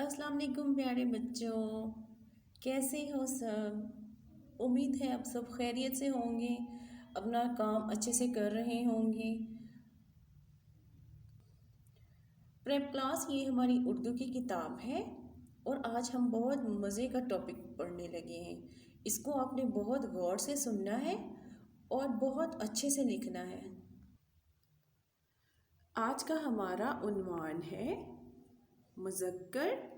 अस्सलाम वालेकुम प्यारे बच्चों, कैसे हो सब। उम्मीद है आप सब खैरियत से होंगे, अपना काम अच्छे से कर रहे होंगे। प्रेप क्लास ये हमारी उर्दू की किताब है और आज हम बहुत मज़े का टॉपिक पढ़ने लगे हैं। इसको आपने बहुत गौर से सुनना है और बहुत अच्छे से लिखना है। आज का हमारा उन्वान है मुज़क्कर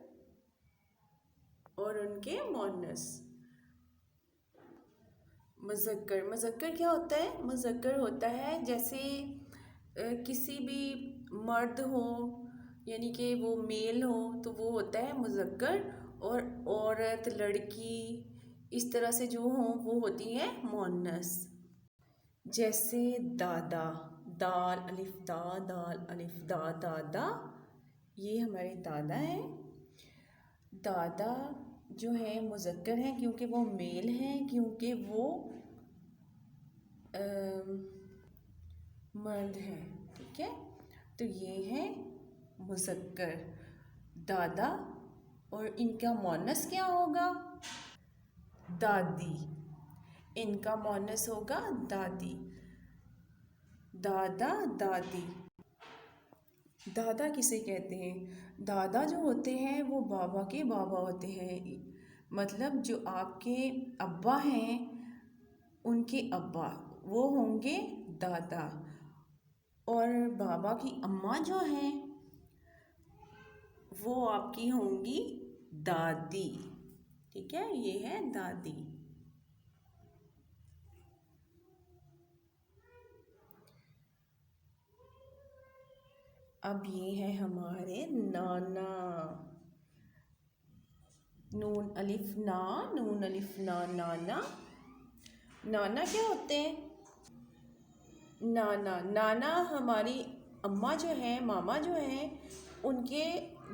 और उनके मुअन्नस। मुज़क्कर क्या होता है? मुज़क्कर होता है जैसे किसी भी मर्द हो, यानी कि वो मेल हो तो वो होता है मुज़क्कर, और औरत, लड़की, इस तरह से जो हो वो होती है मुअन्नस। जैसे दादा, दाल अलिफ दा, दाल अलिफ दा, दादा, ये हमारे दादा हैं। दादा जो है मुज़क्कर हैं क्योंकि वो मेल हैं, क्योंकि वो मर्द हैं। ठीक है, तो ये है मुज़क्कर दादा। और इनका मुअन्नस क्या होगा? दादी। इनका मुअन्नस होगा दादी। दादा, दादी। दादा किसे कहते हैं? दादा जो होते हैं वो बाबा के बाबा होते हैं। मतलब जो आपके अब्बा हैं उनके अब्बा वो होंगे दादा, और बाबा की अम्मा जो हैं वो आपकी होंगी दादी। ठीक है, ये है दादी। अब ये है हमारे नाना। नून अलिफ ना, नून अलिफ ना, नाना। नाना क्या होते हैं? नाना हमारी अम्मा जो हैं, मामा जो हैं, उनके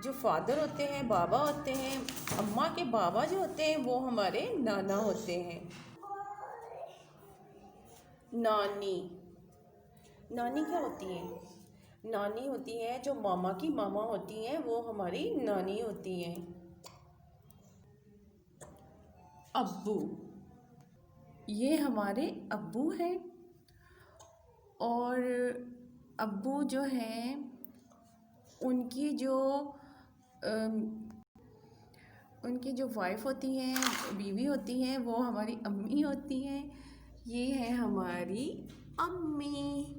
जो फादर होते हैं, बाबा होते हैं। अम्मा के बाबा जो होते हैं वो हमारे नाना होते हैं। नानी, नानी क्या होती है? नानी होती है जो मामा की मामा होती हैं, वो हमारी नानी होती हैं। अब्बू, ये हमारे अब्बू हैं। और अब्बू जो हैं उनकी जो उनकी जो वाइफ होती हैं, बीवी होती हैं, वो हमारी अम्मी होती हैं। ये है हमारी अम्मी।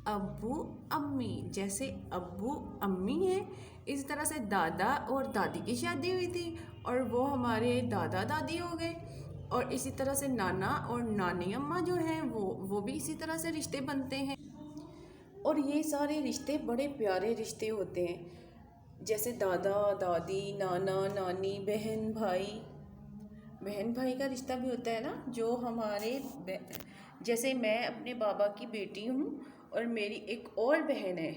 अब्बू अम्मी, जैसे अब्बू अम्मी है, इस तरह से दादा और दादी की शादी हुई थी और वो हमारे दादा दादी हो गए। और इसी तरह से नाना और नानी अम्मा जो हैं वो भी इसी तरह से रिश्ते बनते हैं। और ये सारे रिश्ते बड़े प्यारे रिश्ते होते हैं। जैसे दादा दादी, नाना नानी, बहन भाई। बहन भाई का रिश्ता भी होता है ना, जो हमारे जैसे मैं अपने बाबा की बेटी हूँ और मेरी एक और बहन है,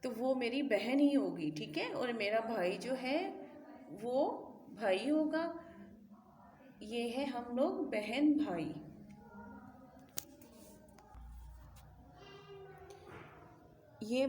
तो वो मेरी बहन ही होगी। ठीक है, और मेरा भाई जो है वो भाई होगा। ये है हम लोग बहन भाई। ये